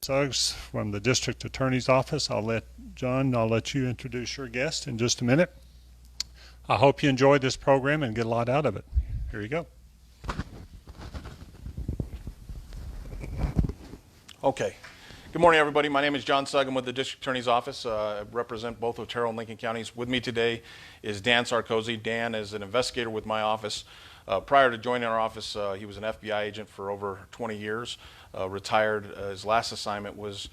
Suggs from the District Attorney's Office. I'll let you introduce your guest in just a minute. I hope you enjoyed this program and get a lot out of it. Here you go. Okay. Good morning, everybody. My name is John Sugg. I'm with the District Attorney's Office. I represent both Otero and Lincoln Counties. With me today is Dan Sarkozy. Dan is an investigator with my office. Prior to joining our office, he was an FBI agent for over 20 years. Retired. His last assignment was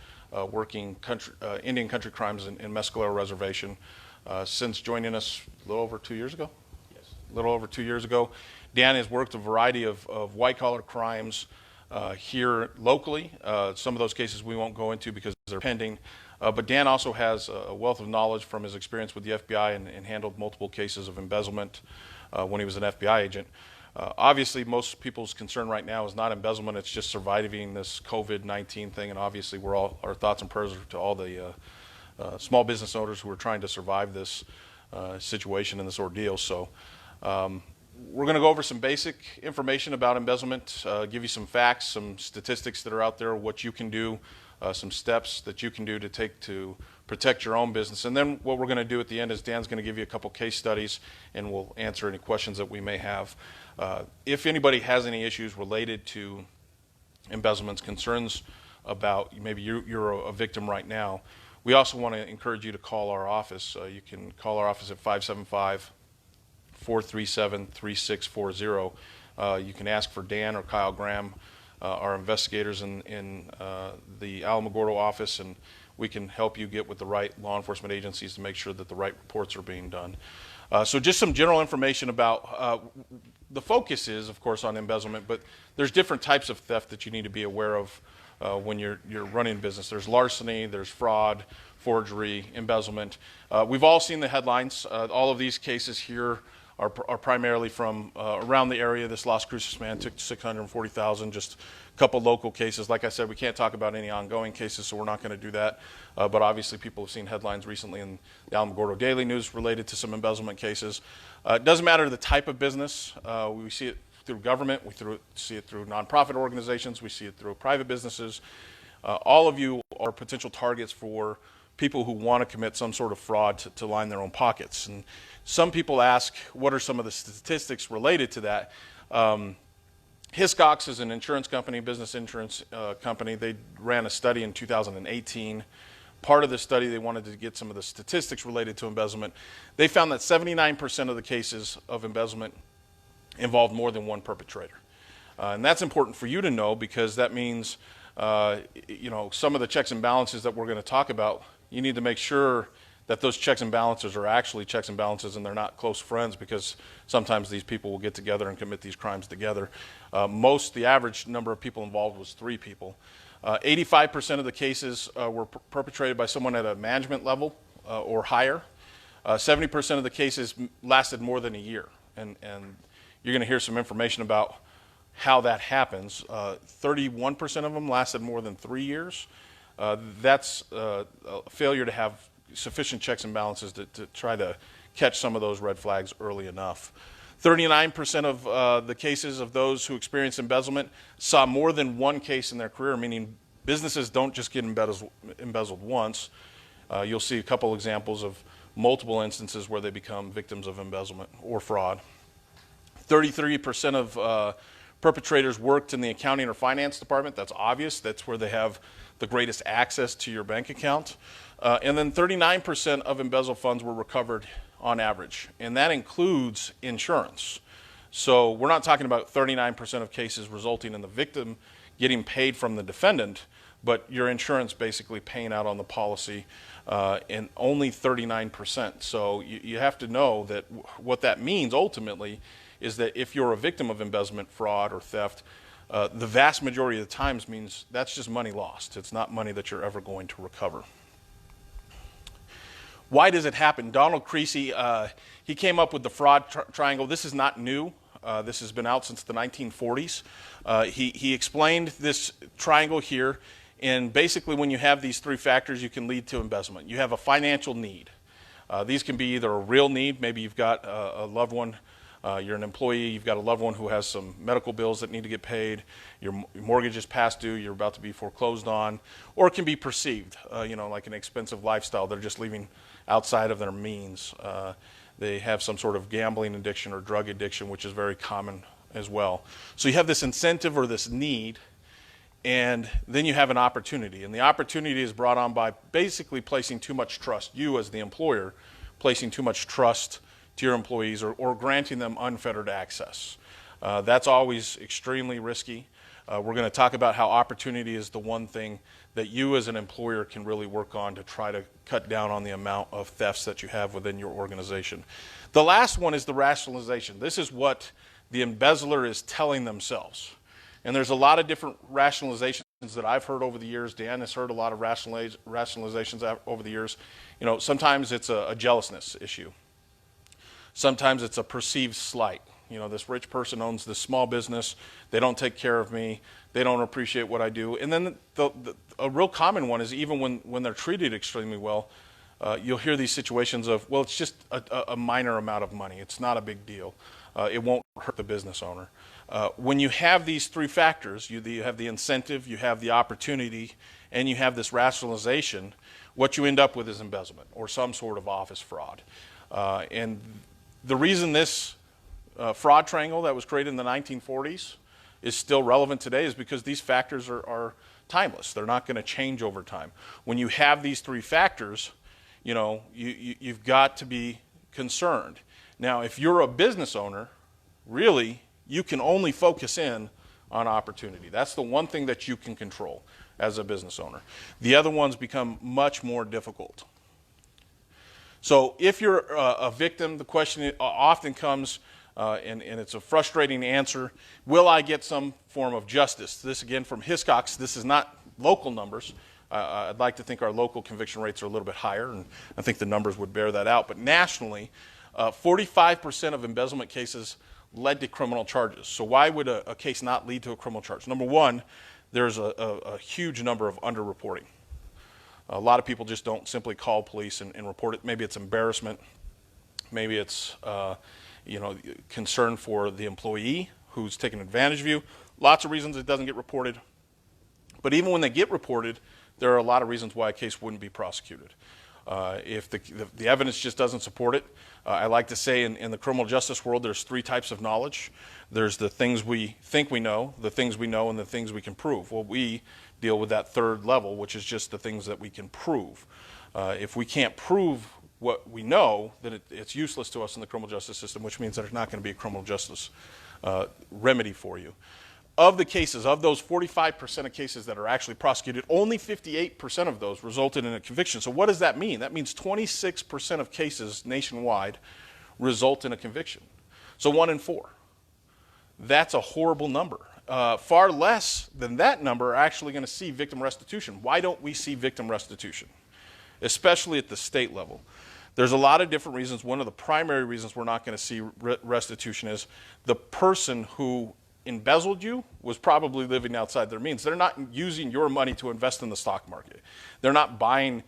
working Indian country crimes in Mescalero Reservation. Since joining us a little over 2 years ago? Yes. A little over 2 years ago. Dan has worked a variety of white-collar crimes here locally. Some of those cases we won't go into because they're pending. But Dan also has a wealth of knowledge from his experience with the FBI and handled multiple cases of embezzlement when he was an FBI agent. Obviously, most people's concern right now is not embezzlement, it's just surviving this COVID-19 thing, and obviously our thoughts and prayers are to all the small business owners who are trying to survive this situation and this ordeal. So we're going to go over some basic information about embezzlement, give you some facts, some statistics that are out there, what you can do, some steps that you can do to take to protect your own business. And then what we're going to do at the end is Dan's going to give you a couple case studies and we'll answer any questions that we may have. If anybody has any issues related to embezzlements, concerns about maybe you're a victim right now, we also want to encourage you to call our office. You can call our office at 575-437-3640. You can ask for Dan or Kyle Graham, our investigators in the Alamogordo office, and we can help you get with the right law enforcement agencies to make sure that the right reports are being done. So just some general information about the focus is, of course, on embezzlement, but there's different types of theft that you need to be aware of when you're running a business. There's larceny, there's fraud, forgery, embezzlement. We've all seen the headlines. All of these cases here are primarily from around the area. This Las Cruces man took $640,000, just a couple local cases. Like I said, we can't talk about any ongoing cases, so we're not going to do that. But obviously people have seen headlines recently in the Alamogordo Daily News related to some embezzlement cases. It doesn't matter the type of business. We see it through government, see it through nonprofit organizations, we see it through private businesses. All of you are potential targets for people who want to commit some sort of fraud to line their own pockets. And some people ask, what are some of the statistics related to that? Hiscox is an insurance company, business insurance company. They ran a study in 2018. Part of the study, they wanted to get some of the statistics related to embezzlement. They found that 79% of the cases of embezzlement involved more than one perpetrator. And that's important for you to know because that means, some of the checks and balances that we're going to talk about, you need to make sure that those checks and balances are actually checks and balances and they're not close friends, because sometimes these people will get together and commit these crimes together. The average number of people involved was 3 people. 85% of the cases were perpetrated by someone at a management level or higher. 70% of the cases lasted more than a year. And you're going to hear some information about how that happens. 31% of them lasted more than 3 years. That's a failure to have sufficient checks and balances to try to catch some of those red flags early enough. 39% of the cases of those who experienced embezzlement saw more than one case in their career, meaning businesses don't just get embezzled once. You'll see a couple examples of multiple instances where they become victims of embezzlement or fraud. 33% of perpetrators worked in the accounting or finance department. That's obvious. That's where they have the greatest access to your bank account. And then 39% of embezzled funds were recovered on average, and that includes insurance. So we're not talking about 39% of cases resulting in the victim getting paid from the defendant, but your insurance basically paying out on the policy, and only 39%. So you have to know that what that means ultimately is that if you're a victim of embezzlement, fraud, or theft, the vast majority of the times means that's just money lost. It's not money that you're ever going to recover. Why does it happen? Donald Creasy, he came up with the fraud triangle. This is not new. This has been out since the 1940s. He explained this triangle here, and basically when you have these 3 factors, you can lead to embezzlement. You have a financial need. These can be either a real need, maybe you've got a loved one You're an employee, you've got a loved one who has some medical bills that need to get paid, your mortgage is past due, you're about to be foreclosed on, or it can be perceived, like an expensive lifestyle. They're just living outside of their means. They have some sort of gambling addiction or drug addiction, which is very common as well. So you have this incentive or this need, and then you have an opportunity. And the opportunity is brought on by basically placing too much trust, you as the employer, placing too much trust to your employees or granting them unfettered access. That's always extremely risky. We're going to talk about how opportunity is the one thing that you as an employer can really work on to try to cut down on the amount of thefts that you have within your organization. The last one is the rationalization. This is what the embezzler is telling themselves. And there's a lot of different rationalizations that I've heard over the years. Dan has heard a lot of rationalizations over the years. Sometimes it's a jealousness issue. Sometimes it's a perceived slight. This rich person owns this small business. They don't take care of me. They don't appreciate what I do. And then a real common one is even when they're treated extremely well, you'll hear these situations of, well, it's just a minor amount of money. It's not a big deal. It won't hurt the business owner. When you have these three factors, you have the incentive, you have the opportunity, and you have this rationalization, what you end up with is embezzlement or some sort of office fraud. And the reason this fraud triangle that was created in the 1940s is still relevant today is because these factors are timeless. They're not going to change over time. When you have these three factors, you've got to be concerned. Now, if you're a business owner, really, you can only focus in on opportunity. That's the one thing that you can control as a business owner. The other ones become much more difficult. So if you're a victim, the question often comes, and it's a frustrating answer, will I get some form of justice? This again from Hiscox. This is not local numbers. I'd like to think our local conviction rates are a little bit higher, and I think the numbers would bear that out. But nationally, 45% of embezzlement cases led to criminal charges. So why would a case not lead to a criminal charge? Number one, there's a huge number of underreporting. A lot of people just don't simply call police and report it. Maybe it's embarrassment. Maybe it's concern for the employee who's taking advantage of you. Lots of reasons it doesn't get reported. But even when they get reported, there are a lot of reasons why a case wouldn't be prosecuted. If the evidence just doesn't support it, I like to say in the criminal justice world, there's three types of knowledge. There's the things we think we know, the things we know, and the things we can prove. Well, we deal with that third level, which is just the things that we can prove. If we can't prove what we know, then it's useless to us in the criminal justice system, which means there's not going to be a criminal justice remedy for you. Of the cases, of those 45% of cases that are actually prosecuted, only 58% of those resulted in a conviction. So what does that mean? That means 26% of cases nationwide result in a conviction. So 1 in 4. That's a horrible number. Far less than that number are actually going to see victim restitution. Why don't we see victim restitution, especially at the state level? There's a lot of different reasons. One of the primary reasons we're not going to see restitution is the person who embezzled you was probably living outside their means. They're not using your money to invest in the stock market. They're not buying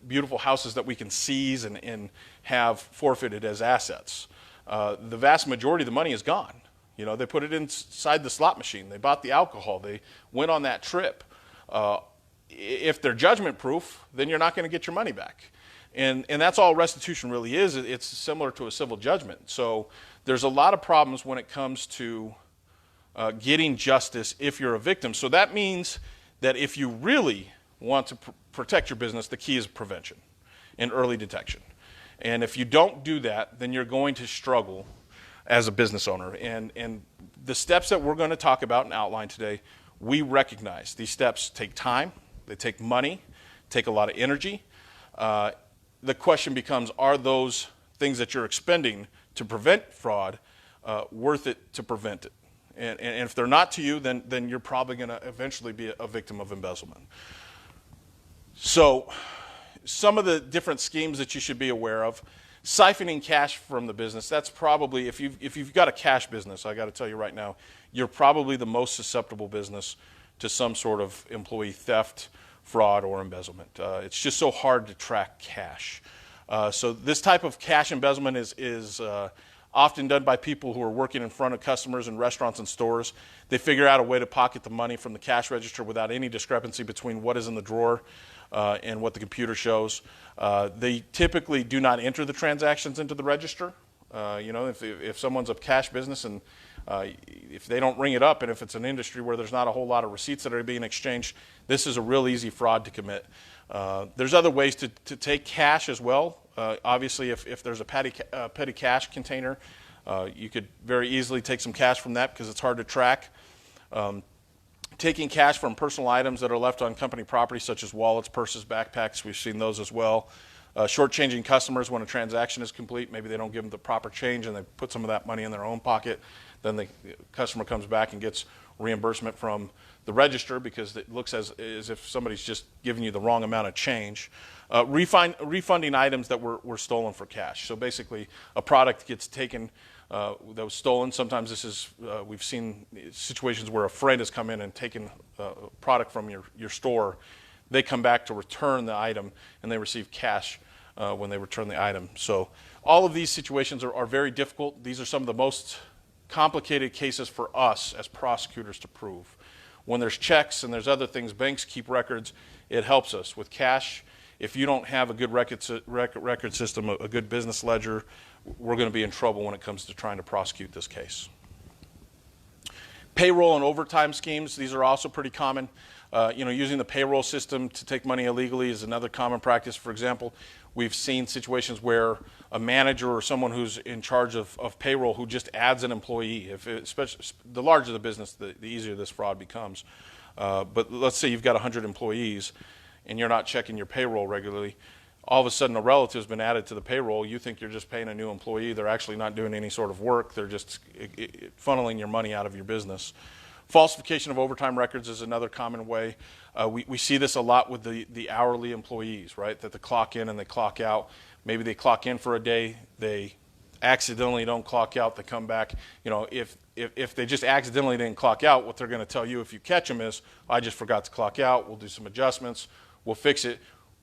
beautiful houses that we can seize and have forfeited as assets. The vast majority of the money is gone. They put it inside the slot machine. They bought the alcohol. They went on that trip. If they're judgment proof, then you're not going to get your money back. And that's all restitution really is. It's similar to a civil judgment. So there's a lot of problems when it comes to getting justice if you're a victim. So that means that if you really want to protect your business, the key is prevention and early detection. And if you don't do that, then you're going to struggle as a business owner. And the steps that we're going to talk about and outline today, we recognize these steps take time, they take money, take a lot of energy. The question becomes, are those things that you're expending to prevent fraud worth it to prevent it? And if they're not to you, then you're probably going to eventually be a victim of embezzlement. So some of the different schemes that you should be aware of: siphoning cash from the business. That's probably, if you've got a cash business, I got to tell you right now, you're probably the most susceptible business to some sort of employee theft, fraud, or embezzlement. It's just so hard to track cash. So this type of cash embezzlement is often done by people who are working in front of customers in restaurants and stores. They figure out a way to pocket the money from the cash register without any discrepancy between what is in the drawer and what the computer shows. They typically do not enter the transactions into the register. If someone's a cash business and if they don't ring it up, and if it's an industry where there's not a whole lot of receipts that are being exchanged, this is a real easy fraud to commit. There's other ways to take cash as well. Obviously, if there's a petty cash container, you could very easily take some cash from that because it's hard to track. Taking cash from personal items that are left on company property, such as wallets, purses, backpacks, we've seen those as well. Shortchanging customers when a transaction is complete. Maybe they don't give them the proper change and they put some of that money in their own pocket. Then the customer comes back and gets reimbursement from the register because it looks as if somebody's just giving you the wrong amount of change. Refunding items that were stolen for cash. So basically, a product gets taken that was stolen. Sometimes this is, we've seen situations where a friend has come in and taken a product from your store. They come back to return the item and they receive cash when they return the item. So all of these situations are very difficult. These are some of the most complicated cases for us as prosecutors to prove. When there's checks and there's other things, banks keep records. It helps us. With cash, if you don't have a good record system, a good business ledger, we're going to be in trouble when it comes to trying to prosecute this case. Payroll and overtime schemes, these are also pretty common. Using the payroll system to take money illegally is another common practice. For example, we've seen situations where a manager or someone who's in charge of payroll who just adds an employee. Especially the larger the business, the easier this fraud becomes. But let's say you've got 100 employees and you're not checking your payroll regularly. All of a sudden a relative's been added to the payroll. You think you're just paying a new employee. They're actually not doing any sort of work. They're just funneling your money out of your business. Falsification of overtime records is another common way. We see this a lot with the hourly employees, right? That they clock in and they clock out. Maybe they clock in for a day, they accidentally don't clock out, they come back. If they just accidentally didn't clock out, what they're going to tell you if you catch them is, I just forgot to clock out, we'll do some adjustments, we'll fix it.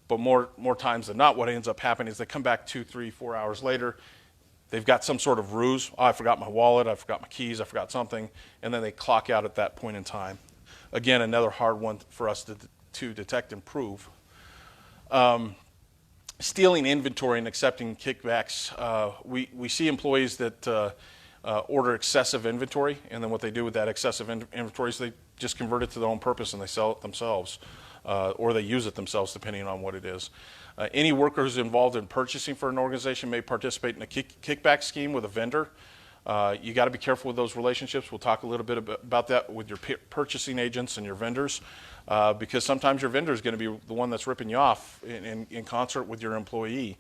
But more times than not, what ends up happening is they come back 2, 3, 4 hours later. They've got some sort of ruse. Oh, I forgot my wallet, I forgot my keys, I forgot something, and then they clock out at that point in time. Again, another hard one for us to detect and prove. Stealing inventory and accepting kickbacks. We see employees that order excessive inventory, and then what they do with that excessive inventory is they just convert it to their own purpose and they sell it themselves, or they use it themselves depending on what it is. Any worker who's involved in purchasing for an organization may participate in a kickback scheme with a vendor. You got to be careful with those relationships. We'll talk a little bit about that with your purchasing agents and your vendors, because sometimes your vendor is going to be the one that's ripping you off in concert with your employee.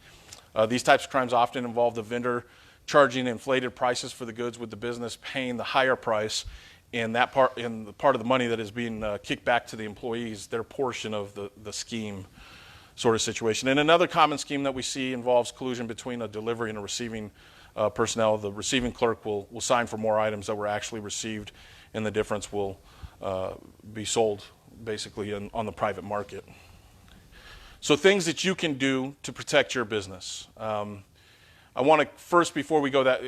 These types of crimes often involve the vendor charging inflated prices for the goods, with the business paying the higher price, and that part the part of the money that is being kicked back to the employees, their portion of the scheme sort of situation. And another common scheme that we see involves collusion between a delivery and a receiving personnel. The receiving clerk will sign for more items that were actually received, and the difference will be sold basically on the private market. So things that you can do to protect your business. I want to first, before we go, that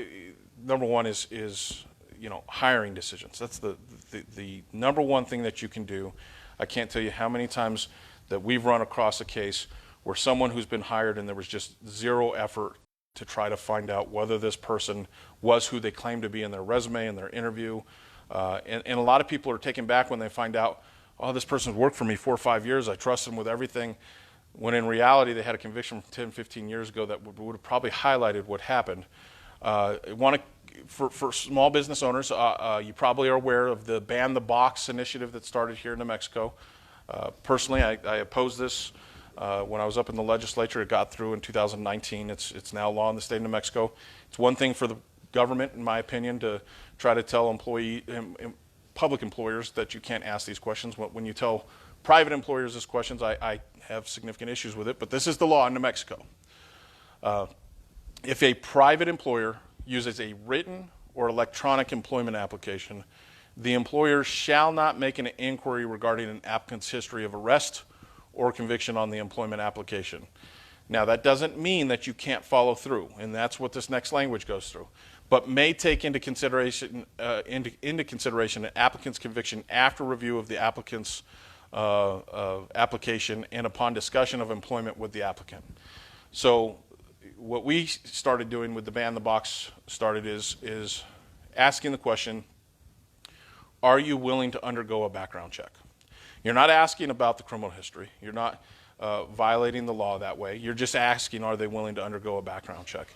number one is hiring decisions. That's the number one thing that you can do. I can't tell you how many times that we've run across a case where someone who's been hired and there was just zero effort to try to find out whether this person was who they claimed to be in their resume and their interview. And a lot of people are taken back when they find out, oh, this person's worked for me 4 or 5 years, I trust them with everything, when in reality they had a conviction from 10, 15 years ago that would have probably highlighted what happened. For small business owners, you probably are aware of the Ban the Box initiative that started here in New Mexico. Personally, I opposed this when I was up in the legislature. It got through in 2019. It's now law in the state of New Mexico. It's one thing for the government, in my opinion, to try to tell public employers that you can't ask these questions. When you tell private employers these questions, I have significant issues with it, but this is the law in New Mexico. If a private employer uses a written or electronic employment application, the employer shall not make an inquiry regarding an applicant's history of arrest or conviction on the employment application. Now, that doesn't mean that you can't follow through, and that's what this next language goes through. but may take into consideration an applicant's conviction after review of the applicant's application and upon discussion of employment with the applicant. So what we started doing with the Ban the Box started is asking the question, are you willing to undergo a background check? You're not asking about the criminal history. You're not violating the law that way. You're just asking, are they willing to undergo a background check?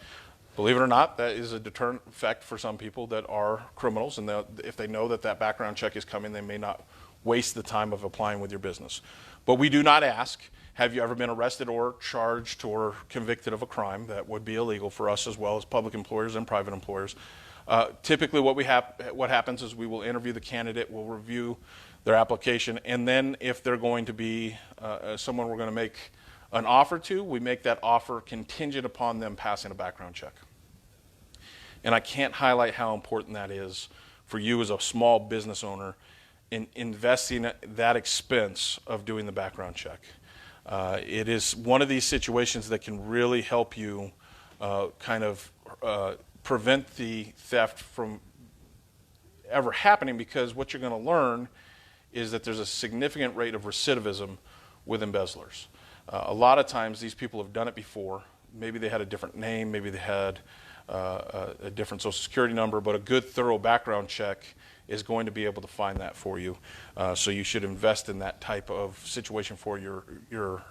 Believe it or not, that is a deterrent effect for some people that are criminals, and if they know that that background check is coming, they may not waste the time of applying with your business. But we do not ask, have you ever been arrested or charged or convicted of a crime? That would be illegal for us as well as public employers and private employers. Typically what happens is we will interview the candidate, we'll review their application, and then if they're going to be someone we're going to make an offer to, we make that offer contingent upon them passing a background check. And I can't highlight how important that is for you as a small business owner in investing that expense of doing the background check. It is one of these situations that can really help you prevent the theft from ever happening, because what you're going to learn is that there's a significant rate of recidivism with embezzlers. A lot of times these people have done it before. Maybe they had a different name, maybe they had a different social security number, but a good thorough background check is going to be able to find that for you. So you should invest in that type of situation for your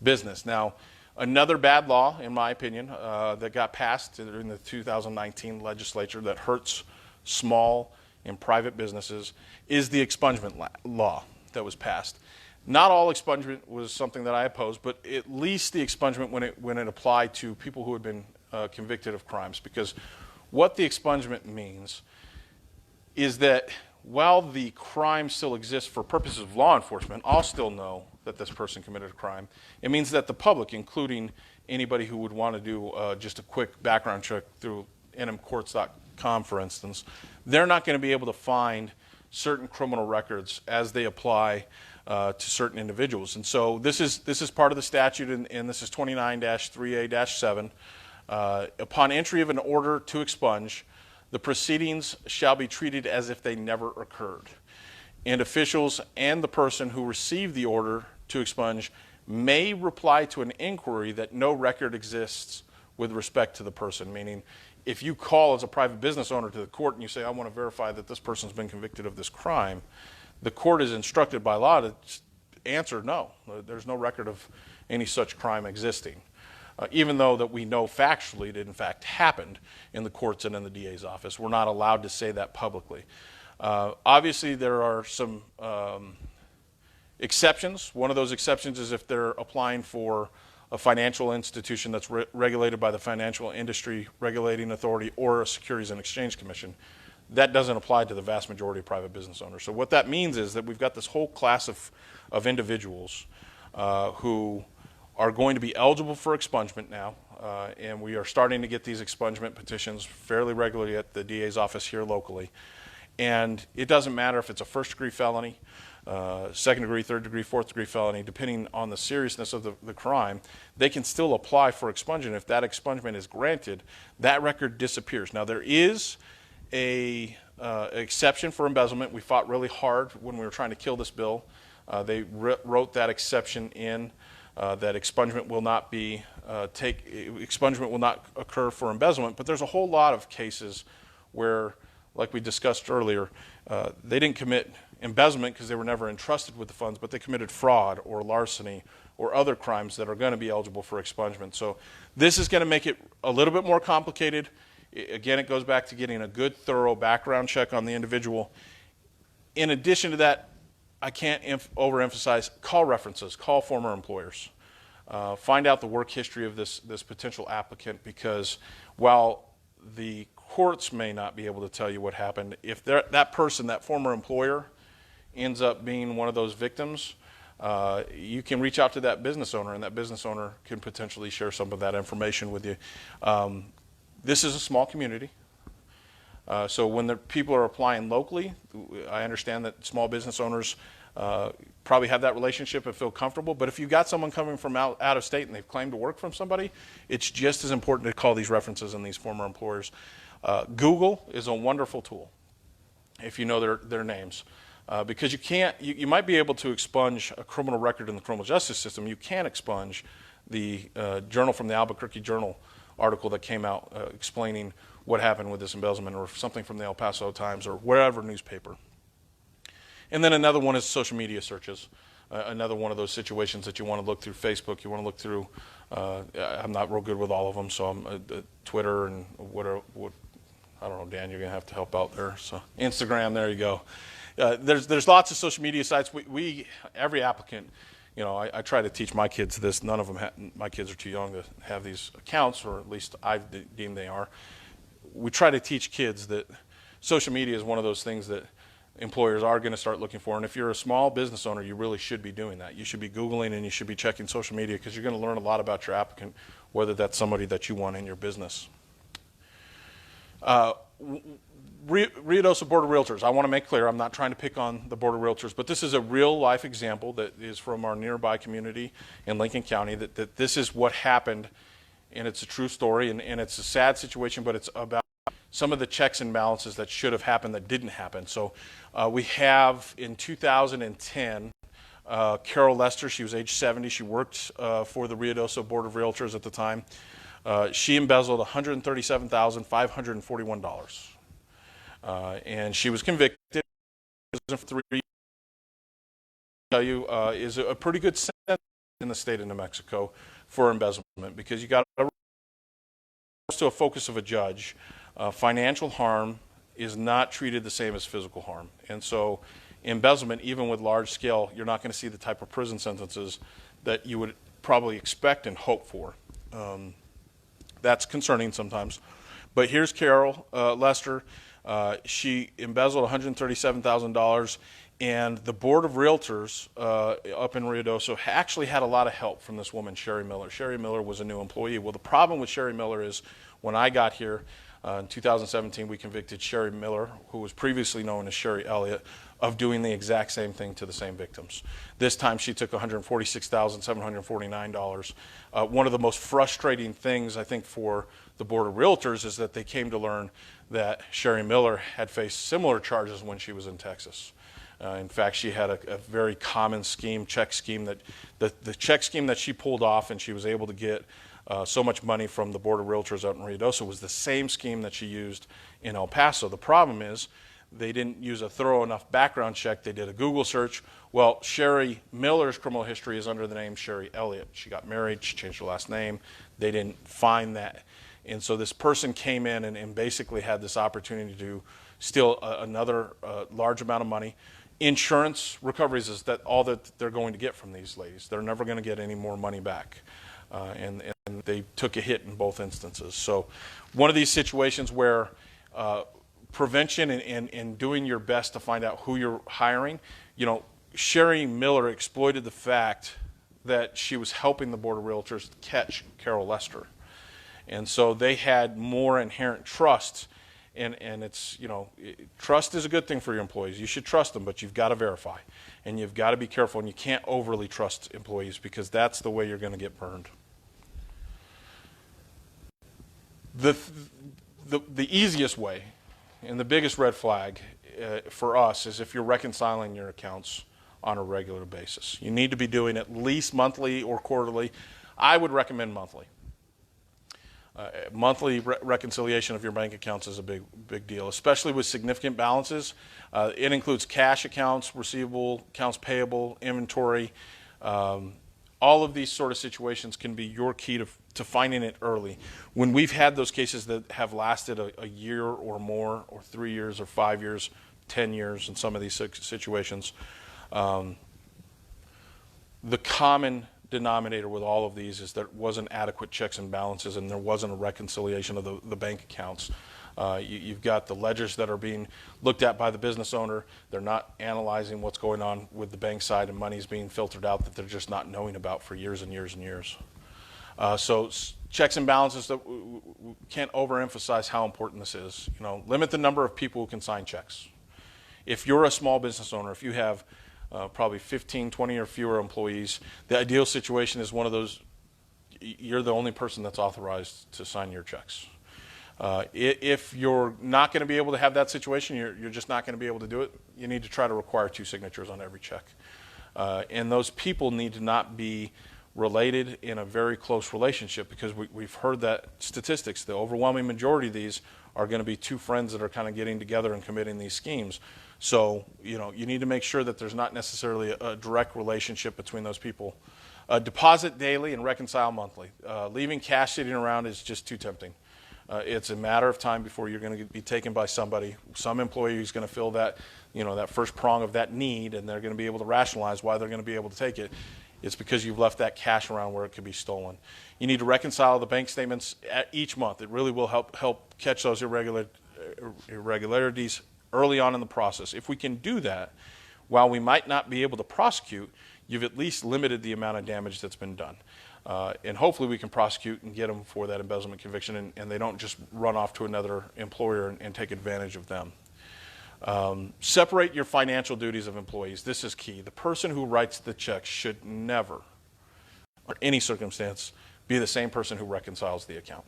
business. Now, another bad law, in my opinion, that got passed during the 2019 legislature that hurts small and private businesses is the expungement law that was passed. Not all expungement was something that I opposed, but at least the expungement when it applied to people who had been convicted of crimes. Because what the expungement means is that while the crime still exists for purposes of law enforcement, I'll still know that this person committed a crime. It means that the public, including anybody who would want to do just a quick background check through nmcourts.com, for instance, they're not going to be able to find certain criminal records as they apply to certain individuals. And so this is part of the statute, and this is 29-3A-7. Upon entry of an order to expunge, the proceedings shall be treated as if they never occurred. And officials and the person who received the order to expunge may reply to an inquiry that no record exists with respect to the person. Meaning, if you call as a private business owner to the court and you say, I want to verify that this person's been convicted of this crime, the court is instructed by law to answer no. There's no record of any such crime existing. Even though that we know factually it in fact happened in the courts and in the DA's office. We're not allowed to say that publicly. Obviously, there are some exceptions. One of those exceptions is if they're applying for a financial institution that's regulated by the Financial Industry Regulating Authority or a Securities and Exchange Commission. That doesn't apply to the vast majority of private business owners. So what that means is that we've got this whole class of individuals who are going to be eligible for expungement now, and we are starting to get these expungement petitions fairly regularly at the DA's office here locally. And it doesn't matter if it's a first-degree felony, second-degree, third-degree, fourth-degree felony, depending on the seriousness of the crime, they can still apply for expungement. If that expungement is granted, that record disappears. Now, there is an exception for embezzlement. We fought really hard when we were trying to kill this bill. They wrote that exception in. That expungement will not occur for embezzlement, but there's a whole lot of cases where, like we discussed earlier, they didn't commit embezzlement because they were never entrusted with the funds, but they committed fraud or larceny or other crimes that are going to be eligible for expungement. So this is going to make it a little bit more complicated. Again, it goes back to getting a good, thorough background check on the individual. In addition to that, I can't overemphasize, call references, call former employers. Find out the work history of this potential applicant, because while the courts may not be able to tell you what happened, if that person, that former employer, ends up being one of those victims, you can reach out to that business owner, and that business owner can potentially share some of that information with you. This is a small community. So when the people are applying locally, I understand that small business owners probably have that relationship and feel comfortable. But if you've got someone coming from out of state and they've claimed to work from somebody, it's just as important to call these references and these former employers. Google is a wonderful tool if you know their names. Because you might be able to expunge a criminal record in the criminal justice system. You can't expunge the Journal from the Albuquerque Journal article that came out explaining what happened with this embezzlement, or something from the El Paso Times or wherever newspaper. And then another one is social media searches. Another one of those situations that you want to look through Facebook, you want to look through, I'm not real good with all of them, so I'm Twitter and what I don't know, Dan, you're going to have to help out there. So Instagram, there you go. There's lots of social media sites. Every applicant, I try to teach my kids this. None of them, my kids are too young to have these accounts, or at least I've deemed they are. We try to teach kids that social media is one of those things that employers are going to start looking for. And if you're a small business owner, you really should be doing that. You should be Googling and you should be checking social media, because you're going to learn a lot about your applicant, whether that's somebody that you want in your business. Ruidoso Board of Realtors. I want to make clear, I'm not trying to pick on the Board of Realtors, but this is a real life example that is from our nearby community in Lincoln County, that this is what happened, and it's a true story, and it's a sad situation, but it's about some of the checks and balances that should have happened that didn't happen. So we have, in 2010, Carol Lester. She was age 70. She worked for the Ruidoso Board of Realtors at the time. She embezzled $137,541. And she was convicted for 3 years. Tell you, is a pretty good sentence in the state of New Mexico for embezzlement, because you got to a focus of a judge. Financial harm is not treated the same as physical harm, and so embezzlement, even with large scale, you're not going to see the type of prison sentences that you would probably expect and hope for. That's concerning sometimes. But here's Carol Lester. She embezzled $137,000, and the Board of Realtors up in Ruidoso actually had a lot of help from this woman, Sherry Miller. Sherry Miller was a new employee. Well, the problem with Sherry Miller is, when I got here in 2017, we convicted Sherry Miller, who was previously known as Sherry Elliott, of doing the exact same thing to the same victims. This time she took $146,749. One of the most frustrating things, I think, for the Board of Realtors is that they came to learn that Sherry Miller had faced similar charges when she was in Texas. In fact, she had a very common check scheme, that the check scheme that she pulled off, and she was able to get so much money from the Board of Realtors out in Ruidoso, was the same scheme that she used in El Paso. The problem is, they didn't use a thorough enough background check. They did a Google search. Well, Sherry Miller's criminal history is under the name Sherry Elliott. She got married. She changed her last name. They didn't find that. And so this person came in and basically had this opportunity to steal another large amount of money. Insurance recoveries is all that they're going to get from these ladies. They're never going to get any more money back. And they took a hit in both instances. So one of these situations where prevention and doing your best to find out who you're hiring, Sherry Miller exploited the fact that she was helping the Board of Realtors catch Carol Lester. And so they had more inherent trust, and it's, trust is a good thing for your employees. You should trust them, but you've got to verify, and you've got to be careful, and you can't overly trust employees, because that's the way you're going to get burned. The easiest way and the biggest red flag for us is if you're reconciling your accounts on a regular basis. You need to be doing at least monthly or quarterly. I would recommend monthly. Monthly reconciliation of your bank accounts is a big deal, especially with significant balances. It includes cash accounts, receivable, accounts payable, inventory. All of these sort of situations can be your key to finding it early. When we've had those cases that have lasted a year or more, or 3 years or 5 years, 10 years in some of these situations, the common denominator with all of these is there wasn't adequate checks and balances, and there wasn't a reconciliation of the bank accounts. You've got the ledgers that are being looked at by the business owner. They're not analyzing what's going on with the bank side, and money's being filtered out that they're just not knowing about for years and years and years. So checks and balances, that we can't overemphasize how important this is. Limit the number of people who can sign checks. If you're a small business owner, if you have probably 15, 20 or fewer employees, the ideal situation is one of those, you're the only person that's authorized to sign your checks. If you're not going to be able to have that situation, you're just not going to be able to do it, you need to try to require 2 signatures on every check. And those people need to not be related in a very close relationship, because we've heard that statistics, the overwhelming majority of these are going to be 2 friends that are kind of getting together and committing these schemes. So, you need to make sure that there's not necessarily a direct relationship between those people. Deposit daily and reconcile monthly. Leaving cash sitting around is just too tempting. It's a matter of time before you're going to be taken by somebody. Some employee who's going to fill that, that first prong of that need, and they're going to be able to rationalize why they're going to be able to take it. It's because you've left that cash around where it could be stolen. You need to reconcile the bank statements each month. It really will help catch those irregularities early on in the process. If we can do that, while we might not be able to prosecute, you've at least limited the amount of damage that's been done. And hopefully we can prosecute and get them for that embezzlement conviction, and they don't just run off to another employer and take advantage of them. Separate your financial duties of employees. This is key. The person who writes the check should never, under any circumstance, be the same person who reconciles the account.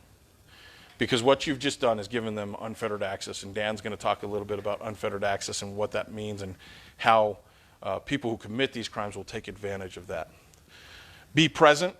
Because what you've just done is given them unfettered access, and Dan's going to talk a little bit about unfettered access and what that means and how people who commit these crimes will take advantage of that. Be present.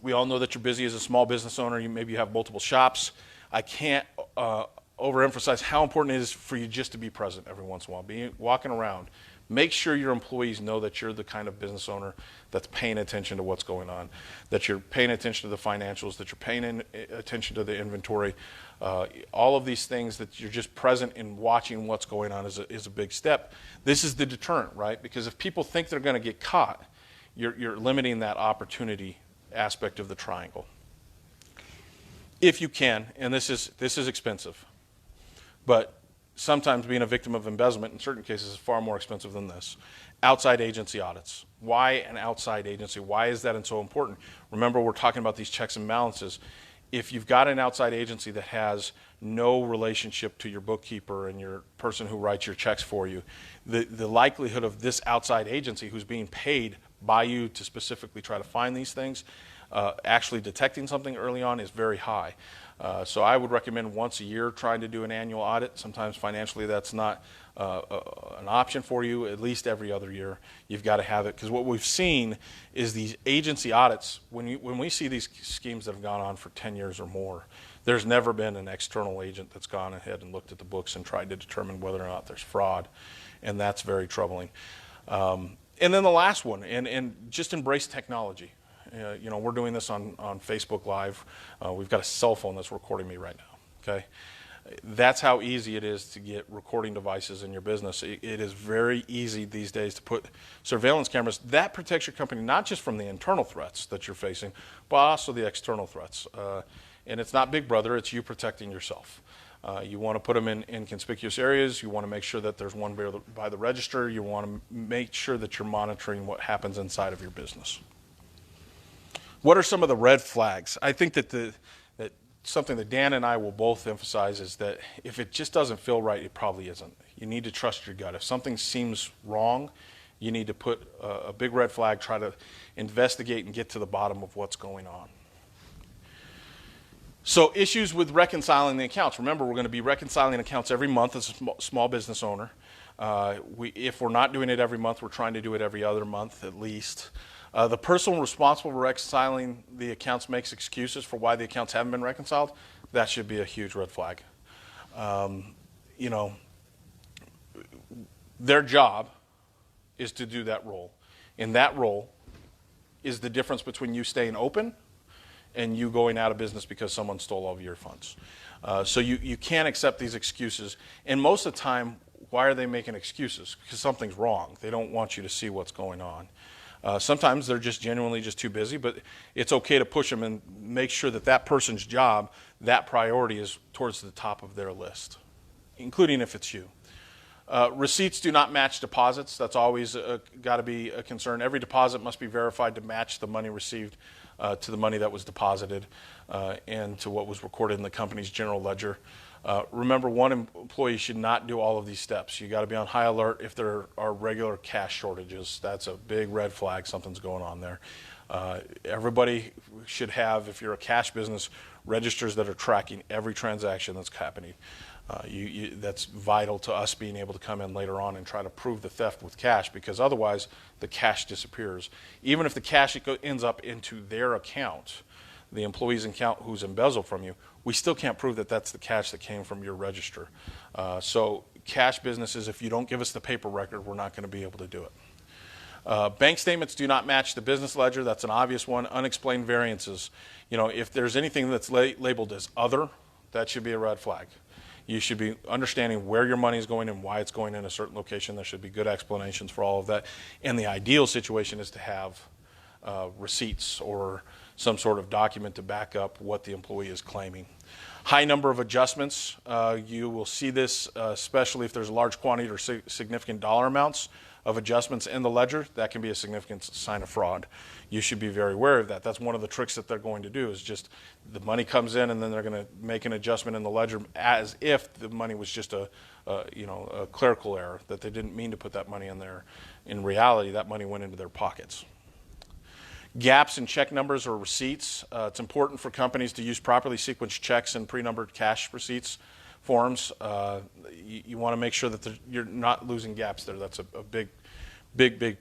We all know that you're busy as a small business owner. Maybe you have multiple shops. I can't overemphasize how important it is for you just to be present every once in a while. Walking around. Make sure your employees know that you're the kind of business owner that's paying attention to what's going on, that you're paying attention to the financials, that you're paying attention to the inventory. All of these things, that you're just present in watching what's going on is a big step. This is the deterrent, right? Because if people think they're going to get caught, you're limiting that opportunity aspect of the triangle. If you can, and this is expensive, but sometimes being a victim of embezzlement in certain cases is far more expensive than this. Outside agency audits. Why an outside agency? Why is that so important? Remember, we're talking about these checks and balances. If you've got an outside agency that has no relationship to your bookkeeper and your person who writes your checks for you, the likelihood of this outside agency who's being paid by you to specifically try to find these things, actually detecting something early on is very high. So I would recommend once a year trying to do an annual audit. Sometimes financially that's not an option for you. At least every other year you've got to have it, because what we've seen is these agency audits, when we see these schemes that have gone on for 10 years or more, there's never been an external agent that's gone ahead and looked at the books and tried to determine whether or not there's fraud, and that's very troubling. And then the last one, and just embrace technology. We're doing this on Facebook Live. We've got a cell phone that's recording me right now, okay? That's how easy it is to get recording devices in your business. It is very easy these days to put surveillance cameras. That protects your company not just from the internal threats that you're facing, but also the external threats. And it's not Big Brother, it's you protecting yourself. You want to put them in conspicuous areas. You want to make sure that there's one by the register. You want to make sure that you're monitoring what happens inside of your business. What are some of the red flags? I think that something that Dan and I will both emphasize is that if it just doesn't feel right, it probably isn't. You need to trust your gut. If something seems wrong, you need to put a big red flag, try to investigate and get to the bottom of what's going on. So issues with reconciling the accounts. Remember, we're going to be reconciling accounts every month as a small business owner. If we're not doing it every month, we're trying to do it every other month at least. The person responsible for reconciling the accounts makes excuses for why the accounts haven't been reconciled. That should be a huge red flag. Their job is to do that role. And that role is the difference between you staying open and you going out of business because someone stole all of your funds. So you can't accept these excuses. And most of the time, why are they making excuses? Because something's wrong. They don't want you to see what's going on. Sometimes they're just genuinely just too busy, but it's okay to push them and make sure that that person's job, that priority is towards the top of their list, including if it's you. Receipts do not match deposits. That's always got to be a concern. Every deposit must be verified to match the money received to the money that was deposited and to what was recorded in the company's general ledger. Remember, one employee should not do all of these steps. You got to be on high alert if there are regular cash shortages. That's a big red flag. Something's going on there. Everybody should have, if you're a cash business, registers that are tracking every transaction that's happening. That's vital to us being able to come in later on and try to prove the theft with cash, because otherwise the cash disappears. Even if the cash ends up into their account, the employee's account who's embezzled from you, we still can't prove that that's the cash that came from your register. So cash businesses, if you don't give us the paper record, we're not going to be able to do it. Bank statements do not match the business ledger. That's an obvious one. Unexplained variances. If there's anything that's labeled as other, that should be a red flag. You should be understanding where your money is going and why it's going in a certain location. There should be good explanations for all of that. And the ideal situation is to have receipts or some sort of document to back up what the employee is claiming. High number of adjustments. You will see this, especially if there's a large quantity or significant dollar amounts of adjustments in the ledger. That can be a significant sign of fraud. You should be very aware of that. That's one of the tricks that they're going to do, is just the money comes in and then they're going to make an adjustment in the ledger as if the money was just a clerical error, that they didn't mean to put that money in there. In reality, that money went into their pockets. Gaps in check numbers or receipts. It's important for companies to use properly sequenced checks and pre-numbered cash receipts forms. You want to make sure that you're not losing gaps there. That's a big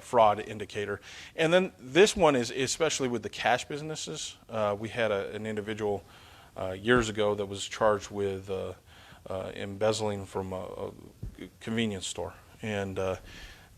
fraud indicator. And then this one is especially with the cash businesses. We had an individual years ago that was charged with embezzling from a convenience store. And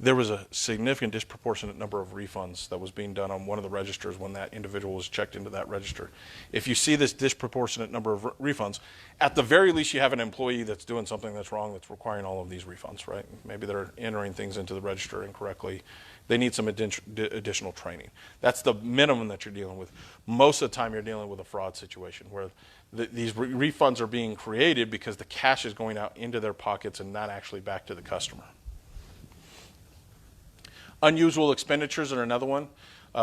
there was a significant disproportionate number of refunds that was being done on one of the registers when that individual was checked into that register. If you see this disproportionate number of refunds, at the very least you have an employee that's doing something that's wrong, that's requiring all of these refunds, right? Maybe they're entering things into the register incorrectly. They need some additional training. That's the minimum that you're dealing with. Most of the time you're dealing with a fraud situation where these refunds are being created because the cash is going out into their pockets and not actually back to the customer. Unusual expenditures are another one.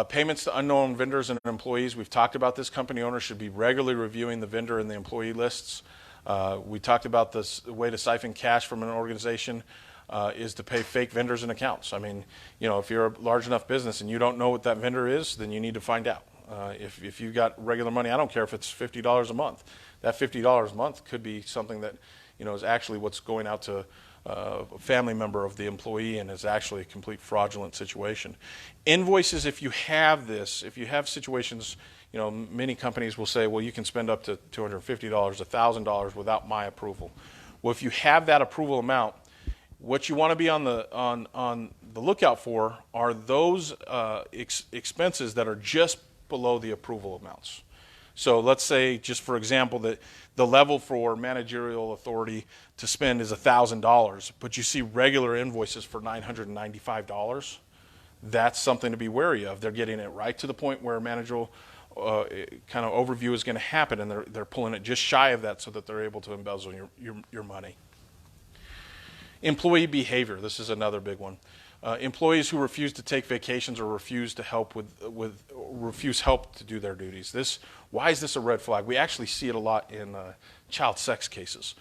Payments to unknown vendors and employees. We've talked about this. Company owners should be regularly reviewing the vendor and the employee lists. We talked about this way to siphon cash from an organization is to pay fake vendors and accounts. I mean, if you're a large enough business and you don't know what that vendor is, then you need to find out. If you've got regular money, I don't care if it's $50 a month. That $50 a month could be something that is actually what's going out to a family member of the employee, and is actually a complete fraudulent situation. Invoices, if you have situations, many companies will say, well, you can spend up to $250, $1,000 without my approval. Well, if you have that approval amount, what you want to be on the lookout for are those expenses that are just below the approval amounts. So let's say, just for example, that the level for managerial authority to spend is $1,000, but you see regular invoices for $995. That's something to be wary of. They're getting it right to the point where managerial kind of overview is going to happen, and they're pulling it just shy of that so that they're able to embezzle your money. Employee behavior. This is another big one. Employees who refuse to take vacations or refuse to help refuse help to do their duties. Why is this a red flag? We actually see it a lot in child sex cases.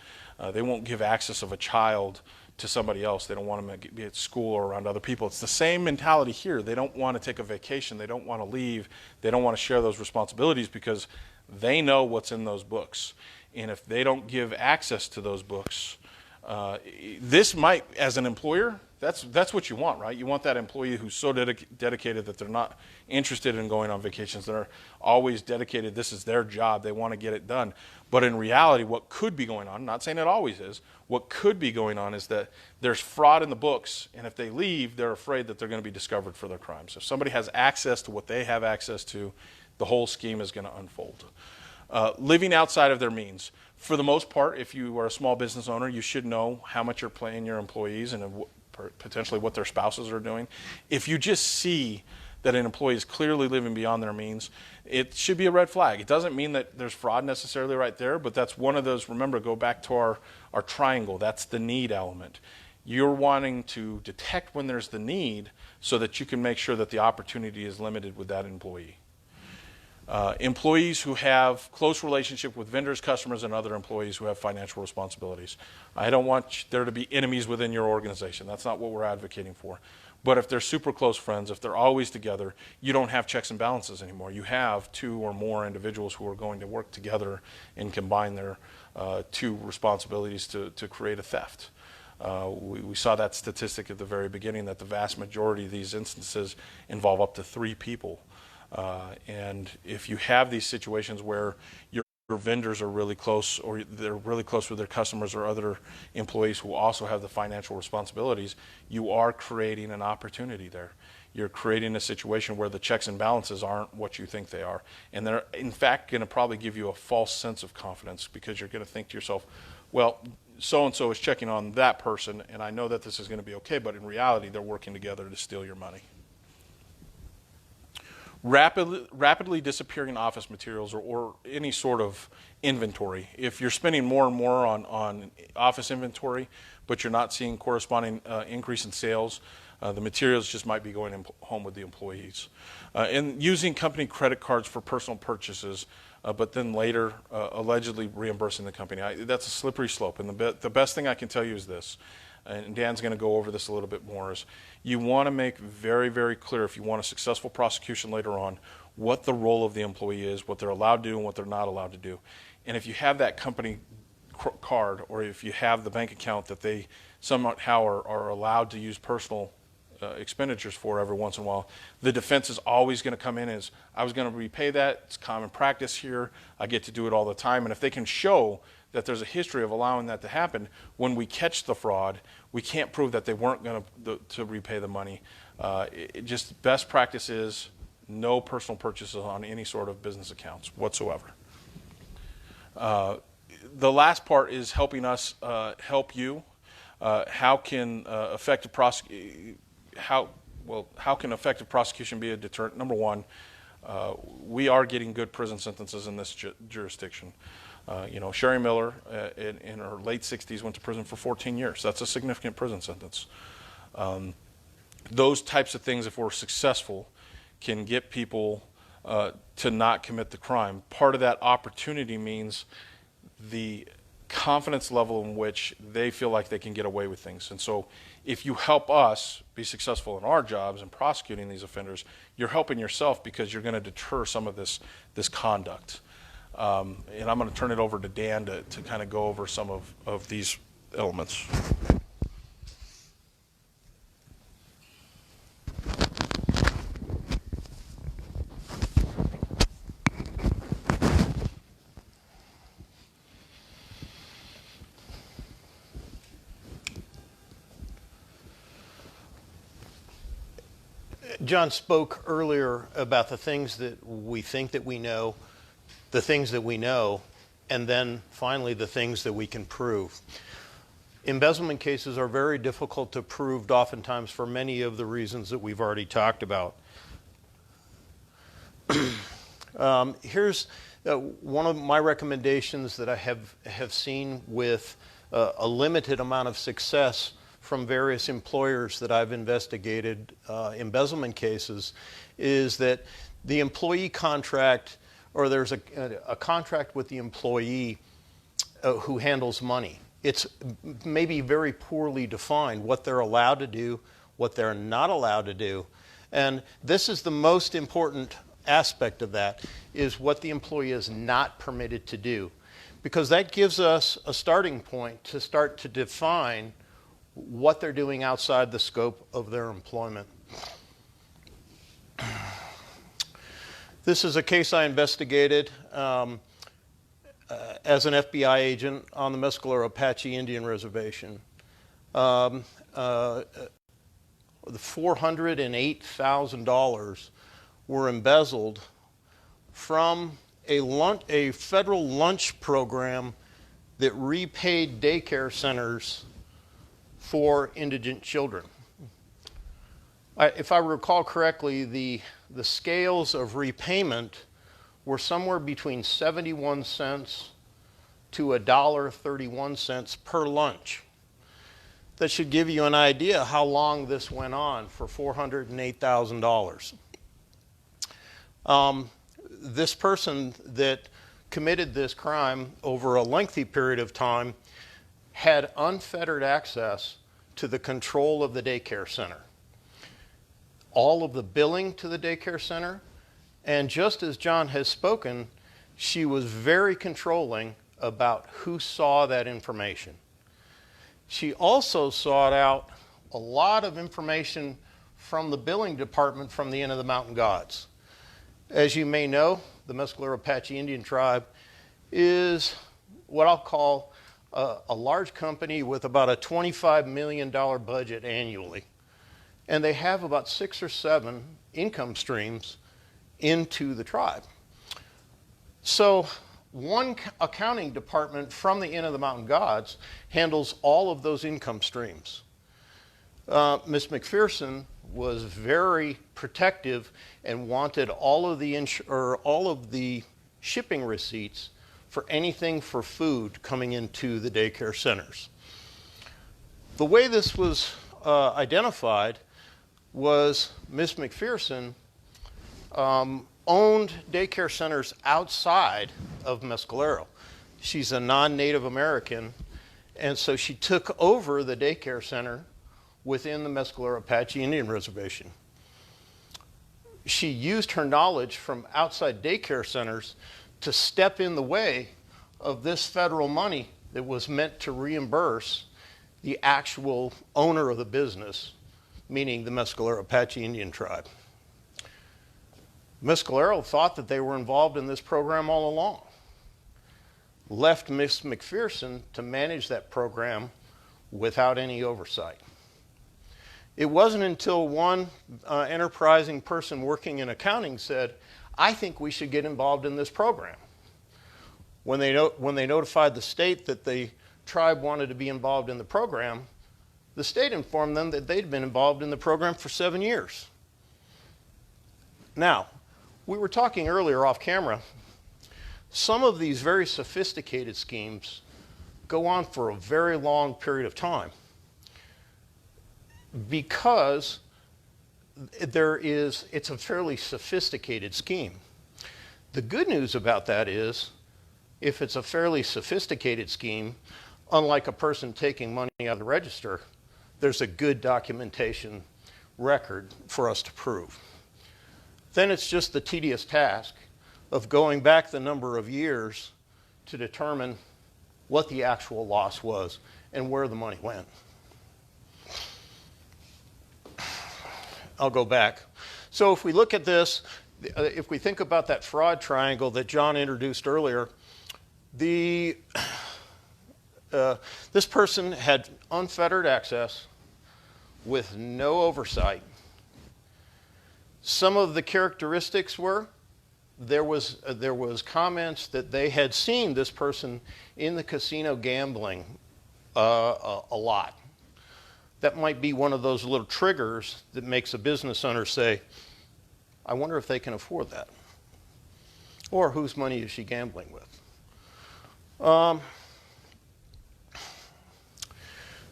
They won't give access of a child to somebody else. They don't want them to be at school or around other people. It's the same mentality here. They don't want to take a vacation. They don't want to leave. They don't want to share those responsibilities because they know what's in those books. And if they don't give access to those books, this might, as an employer, that's what you want, right? You want that employee who's so dedicated that they're not interested in going on vacations. They're always dedicated. This is their job. They want to get it done. But in reality, what could be going on, not saying it always is, what could be going on is that there's fraud in the books, and if they leave, they're afraid that they're going to be discovered for their crimes. If somebody has access to what they have access to, the whole scheme is going to unfold. Living outside of their means. For the most part, if you are a small business owner, you should know how much you're paying your employees and potentially what their spouses are doing. If you just see that an employee is clearly living beyond their means, it should be a red flag. It doesn't mean that there's fraud necessarily right there, but that's one of those, remember, go back to our triangle. That's the need element. You're wanting to detect when there's the need so that you can make sure that the opportunity is limited with that employee. Employees who have close relationship with vendors, customers, and other employees who have financial responsibilities. I don't want there to be enemies within your organization. That's not what we're advocating for. But if they're super close friends, if they're always together, you don't have checks and balances anymore. You have two or more individuals who are going to work together and combine their two responsibilities to create a theft. We saw that statistic at the very beginning that the vast majority of these instances involve up to 3 people. And if you have these situations where your vendors are really close, or they're really close with their customers or other employees who also have the financial responsibilities, you are creating an opportunity there. You're creating a situation where the checks and balances aren't what you think they are. And they're, in fact, going to probably give you a false sense of confidence, because you're going to think to yourself, well, so-and-so is checking on that person, and I know that this is going to be okay, but in reality, they're working together to steal your money. Rapidly disappearing office materials or any sort of inventory. If you're spending more and more on office inventory, but you're not seeing corresponding increase in sales, the materials just might be going home with the employees. And using company credit cards for personal purchases, but then later allegedly reimbursing the company. That's a slippery slope. And the best thing I can tell you is this, and Dan's going to go over this a little bit more, is you want to make very, very clear, if you want a successful prosecution later on, what the role of the employee is, what they're allowed to do and what they're not allowed to do. And if you have that company card, or if you have the bank account that they somehow are allowed to use personal expenditures for every once in a while, the defense is always going to come in as, I was going to repay that, it's common practice here, I get to do it all the time. And if they can show that there's a history of allowing that to happen, when we catch the fraud, we can't prove that they weren't going to repay the money. Just best practice is no personal purchases on any sort of business accounts whatsoever. The last part is helping us help you. How can effective prosecution be a deterrent? Number one, we are getting good prison sentences in this jurisdiction. Sherry Miller in her late 60s went to prison for 14 years. That's a significant prison sentence. Those types of things, if we're successful, can get people to not commit the crime. Part of that opportunity means the confidence level in which they feel like they can get away with things. And so if you help us be successful in our jobs in prosecuting these offenders, you're helping yourself, because you're going to deter some of this conduct. And I'm going to turn it over to Dan to kind of go over some of these elements. John spoke earlier about the things that we think that we know, the things that we know, and then finally the things that we can prove. Embezzlement cases are very difficult to prove, oftentimes, for many of the reasons that we've already talked about. Here's one of my recommendations that I have seen with a limited amount of success from various employers that I've investigated embezzlement cases, is that the employee contract, or there's a contract with the employee who handles money. It's maybe very poorly defined what they're allowed to do, what they're not allowed to do. And this is the most important aspect of that, is what the employee is not permitted to do. Because that gives us a starting point to start to define what they're doing outside the scope of their employment. This is a case I investigated as an FBI agent on the Mescalero Apache Indian Reservation. The $408,000 were embezzled from a federal lunch program that repaid daycare centers for indigent children. If I recall correctly, the scales of repayment were somewhere between 71 cents to $1.31 per lunch. that should give you an idea how long this went on for $408,000. This person that committed this crime over a lengthy period of time had unfettered access to the control of the daycare center, all of the billing to the daycare center, and just as John has spoken, she was very controlling about who saw that information. She also sought out a lot of information from the billing department from the Inn of the Mountain Gods. As you may know, the Mescalero Apache Indian Tribe is what I'll call a large company with about a $25 million budget annually. And they have about 6 or 7 income streams into the tribe. So one accounting department from the Inn of the Mountain Gods handles all of those income streams. Ms. McPherson was very protective and wanted all of the shipping receipts for anything for food coming into the daycare centers. The way this was identified was Ms. McPherson owned daycare centers outside of Mescalero. She's a non-Native American, and so she took over the daycare center within the Mescalero Apache Indian Reservation. She used her knowledge from outside daycare centers to step in the way of this federal money that was meant to reimburse the actual owner of the business, meaning the Mescalero Apache Indian Tribe. Mescalero thought that they were involved in this program all along, left Ms. McPherson to manage that program without any oversight. It wasn't until one enterprising person working in accounting said, I think we should get involved in this program. When they notified the state that the tribe wanted to be involved in the program, the state informed them that they'd been involved in the program for 7 years. Now, we were talking earlier off camera, some of these very sophisticated schemes go on for a very long period of time because it's a fairly sophisticated scheme. The good news about that is, if it's a fairly sophisticated scheme, unlike a person taking money out of the register, there's a good documentation record for us to prove. Then it's just the tedious task of going back the number of years to determine what the actual loss was and where the money went. I'll go back. So if we look at this, if we think about that fraud triangle that John introduced earlier, this person had unfettered access with no oversight. Some of the characteristics were there was comments that they had seen this person in the casino gambling a lot. That might be one of those little triggers that makes a business owner say, I wonder if they can afford that. Or whose money is she gambling with?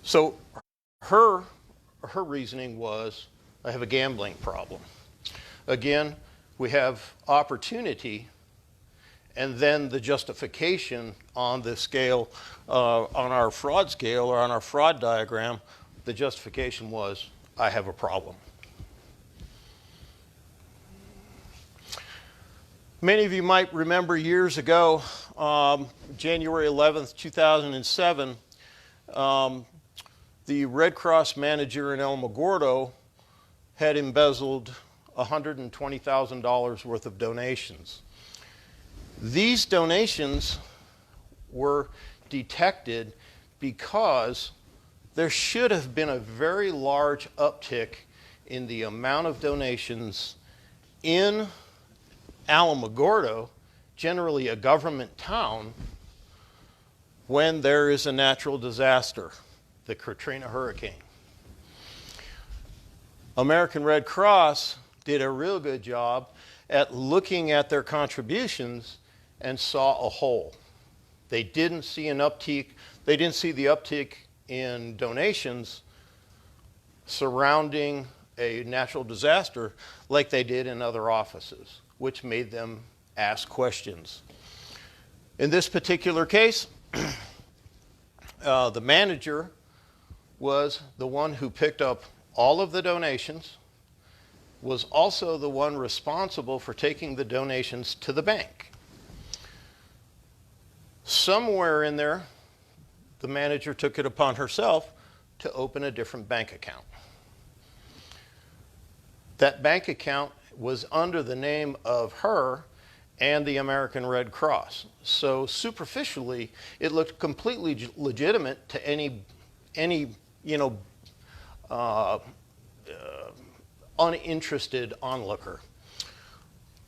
So her reasoning was, I have a gambling problem. Again, we have opportunity, and then the justification on the scale, on our fraud scale or on our fraud diagram, the justification was, I have a problem. Many of you might remember years ago, January 11th, 2007, the Red Cross manager in Alamogordo had embezzled $120,000 worth of donations. These donations were detected because there should have been a very large uptick in the amount of donations in Alamogordo, generally a government town, when there is a natural disaster, the Katrina hurricane. American Red Cross did a real good job at looking at their contributions and saw a hole. They didn't see an uptick. They didn't see the uptick in donations surrounding a natural disaster like they did in other offices, which made them ask questions. In this particular case, the manager was the one who picked up all of the donations, was also the one responsible for taking the donations to the bank. Somewhere in there, the manager took it upon herself to open a different bank account. That bank account was under the name of her and the American Red Cross. So superficially, it looked completely legitimate to any uninterested onlooker.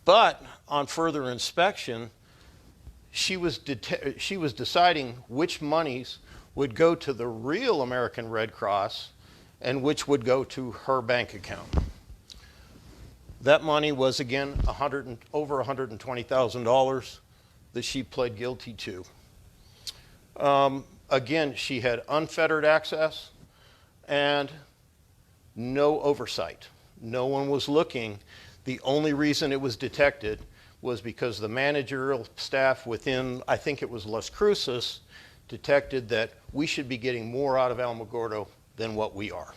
But on further inspection, she was deciding which monies would go to the real American Red Cross and which would go to her bank account. That money was, again, over $120,000 that she pled guilty to. Again, she had unfettered access and no oversight. No one was looking. The only reason it was detected was because the managerial staff within, I think it was Las Cruces, detected that we should be getting more out of Alamogordo than what we are.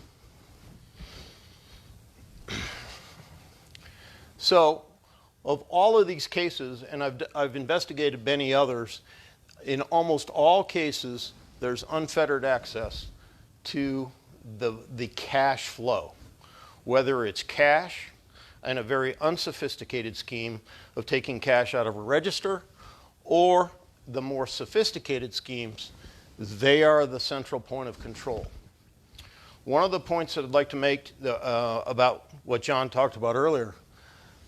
So, of all of these cases, and I've investigated many others, in almost all cases, there's unfettered access to the cash flow, whether it's cash and a very unsophisticated scheme of taking cash out of a register, or the more sophisticated schemes, they are the central point of control. One of the points that I'd like to make about what John talked about earlier,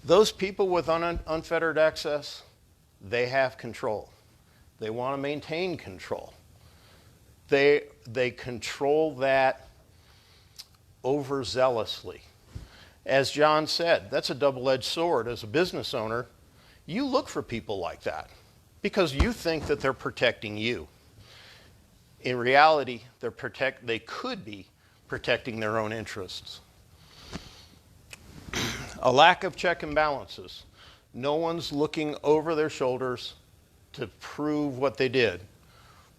those people with unfettered access, they have control. They want to maintain control. They control that overzealously. As John said, that's a double-edged sword. As a business owner, you look for people like that because you think that they're protecting you. In reality, they could be protecting their own interests. A lack of check and balances. No one's looking over their shoulders to prove what they did.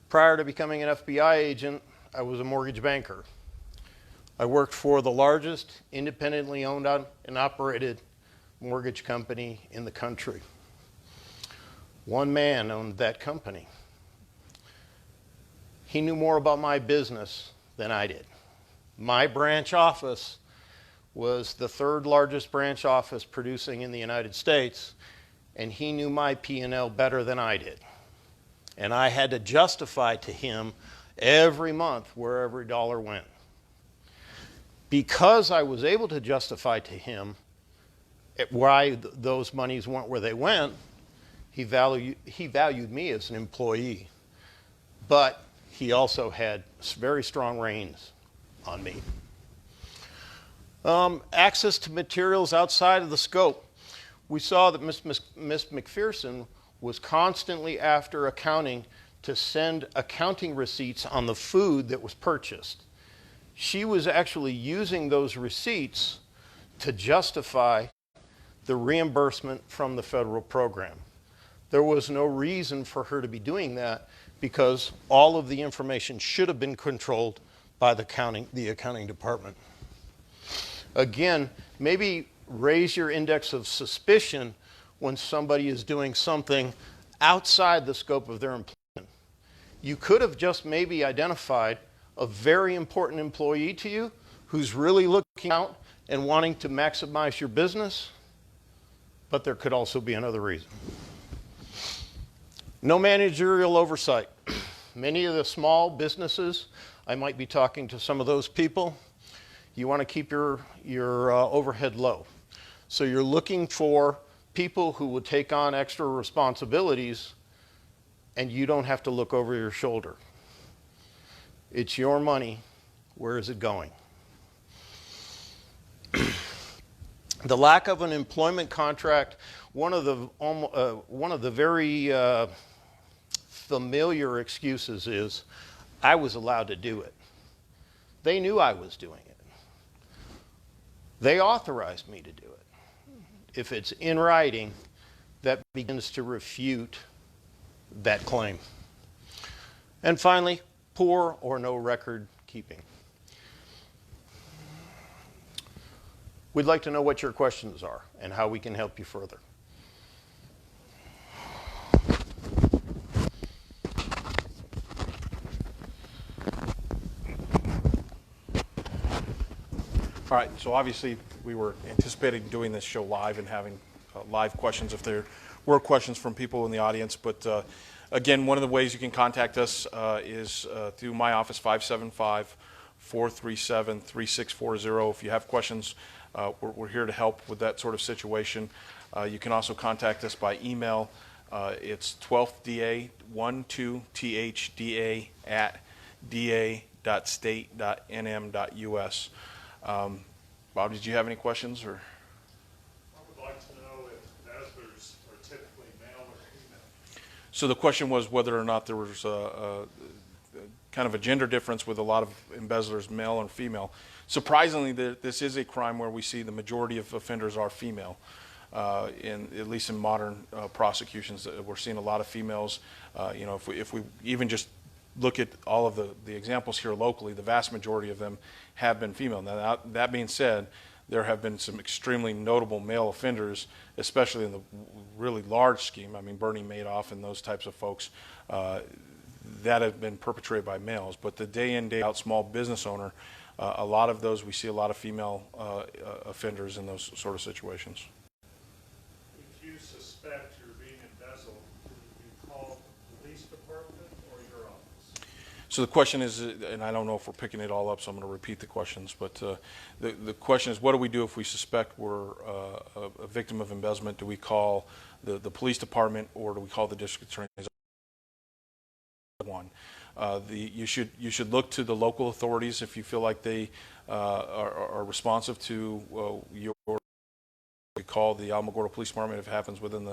Prior to becoming an FBI agent, I was a mortgage banker. I worked for the largest independently owned and operated mortgage company in the country. One man owned that company. He knew more about my business than I did. My branch office was the third largest branch office producing in the United States, and he knew my P&L better than I did. And I had to justify to him every month where every dollar went. Because I was able to justify to him why those monies went where they went, he valued me as an employee. But he also had very strong reins on me. Access to materials outside of the scope. We saw that Miss McPherson was constantly after accounting to send accounting receipts on the food that was purchased. She was actually using those receipts to justify the reimbursement from the federal program. There was no reason for her to be doing that because all of the information should have been controlled by the accounting department. Again, maybe raise your index of suspicion when somebody is doing something outside the scope of their employment. You could have just maybe identified a very important employee to you who's really looking out and wanting to maximize your business, but there could also be another reason. No managerial oversight. Many of the small businesses, I might be talking to some of those people, you want to keep your overhead low. So you're looking for people who will take on extra responsibilities and you don't have to look over your shoulder. It's your money. Where is it going? The lack of an employment contract, one of the very familiar excuses is, I was allowed to do it. They knew I was doing it. They authorized me to do it. If it's in writing, that begins to refute that claim. And finally, poor or no record keeping. We'd like to know what your questions are and how we can help you further. All right, so obviously we were anticipating doing this show live and having live questions if there were questions from people in the audience. But again, one of the ways you can contact us is through my office, 575-437-3640. If you have questions, we're here to help with that sort of situation. You can also contact us by email. It's 12thda12ta@da.state.nm.us. Bob, did you have any questions? Or? I would like to know if embezzlers are typically male or female. So the question was whether or not there was a kind of a gender difference with a lot of embezzlers, male and female. Surprisingly, this is a crime where we see the majority of offenders are female. At least in modern prosecutions, we're seeing a lot of females. If we even just look at all of the examples here locally, the vast majority of them have been female. Now, that being said, there have been some extremely notable male offenders, especially in the really large scheme. I mean, Bernie Madoff and those types of folks that have been perpetrated by males. But the day in, day out small business owner, a lot of those, we see a lot of female offenders in those sort of situations. If you suspect you're being embezzled, do you call the police department or your office? So the question is, and I don't know if we're picking it all up, so I'm going to repeat the questions, but the question is, what do we do if we suspect we're a victim of embezzlement? Do we call the police department or do we call the district attorney's office? You should look to the local authorities if you feel like they are responsive to your. We call the Alamogordo Police Department if it happens within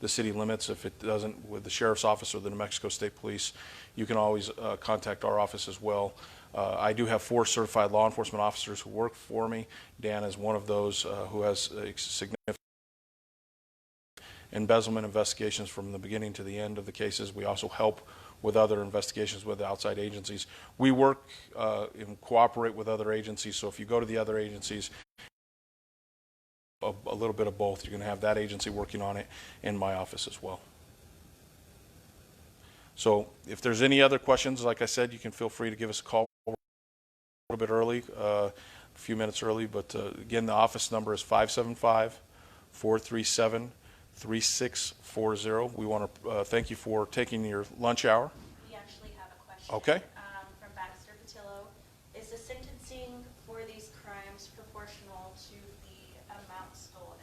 the city limits. If it doesn't, with the Sheriff's Office or the New Mexico State Police, you can always contact our office as well. I do have 4 certified law enforcement officers who work for me. Dan is one of those who has significant embezzlement investigations from the beginning to the end of the cases. We also help with other investigations with outside agencies. We work and cooperate with other agencies, so if you go to the other agencies, a little bit of both. You're going to have that agency working on it in my office as well. So if there's any other questions, like I said, you can feel free to give us a call a little bit early, a few minutes early. But again, the office number is 575-437-3640. We want to thank you for taking your lunch hour. We actually have a question. Okay. From Baxter Patillo. Is the sentencing for these crimes proportional to the amount stolen?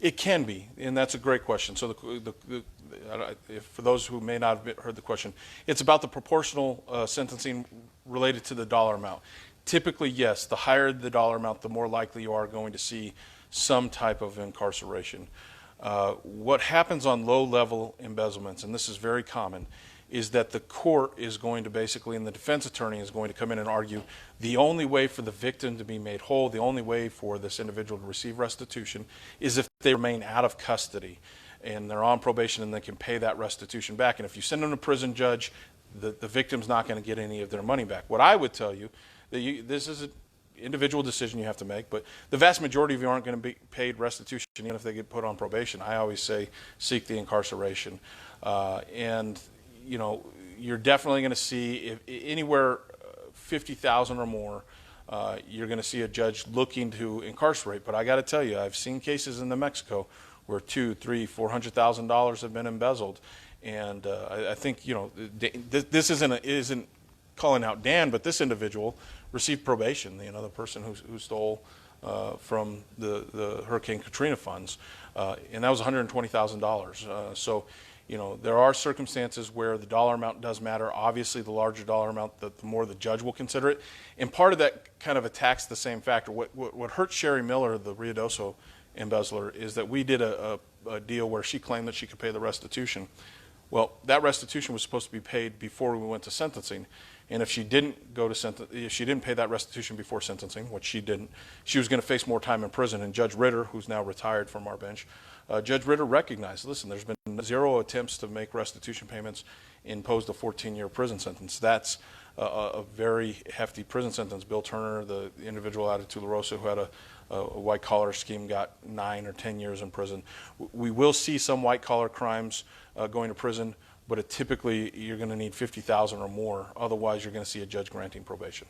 It can be, and that's a great question. So for those who may not have heard the question, it's about the proportional sentencing related to the dollar amount. Typically, yes, the higher the dollar amount, the more likely you are going to see some type of incarceration. What happens on low-level embezzlements, and this is very common, is that the court is going to basically, and the defense attorney is going to come in and argue the only way for the victim to be made whole, the only way for this individual to receive restitution is if they remain out of custody and they're on probation and they can pay that restitution back. And if you send them to prison, judge, the victim's not going to get any of their money back. What I would tell you, this is an individual decision you have to make, but the vast majority of you aren't going to be paid restitution even if they get put on probation. I always say seek the incarceration. And you know, you're definitely going to see if anywhere 50,000 or more, you're going to see a judge looking to incarcerate. But I got to tell you, I've seen cases in New Mexico where $200,000, $300,000, $400,000 have been embezzled, and I think this isn't calling out Dan, but this individual received probation. You know, the person who stole from the Hurricane Katrina funds, and that was $120,000. So. You know, there are circumstances where the dollar amount does matter. Obviously, the larger dollar amount, the more the judge will consider it. And part of that kind of attacks the same factor. What hurt Sherry Miller, the Ruidoso embezzler, is that we did a deal where she claimed that she could pay the restitution. Well, that restitution was supposed to be paid before we went to sentencing. And if she didn't go to if she didn't pay that restitution before sentencing, which she didn't, she was going to face more time in prison. And Judge Ritter, who's now retired from our bench, Judge Ritter recognized, listen, there's been 0 attempts to make restitution payments, imposed a 14-year prison sentence. That's a very hefty prison sentence. Bill Turner, the individual out of Tularosa who had a white-collar scheme, got 9 or 10 years in prison. We will see some white-collar crimes going to prison, but typically you're going to need 50,000 or more. Otherwise, you're going to see a judge granting probation.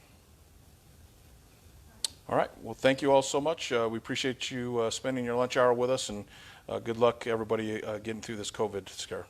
All right. Well, thank you all so much. We appreciate you spending your lunch hour with us, and good luck, everybody, getting through this COVID scare.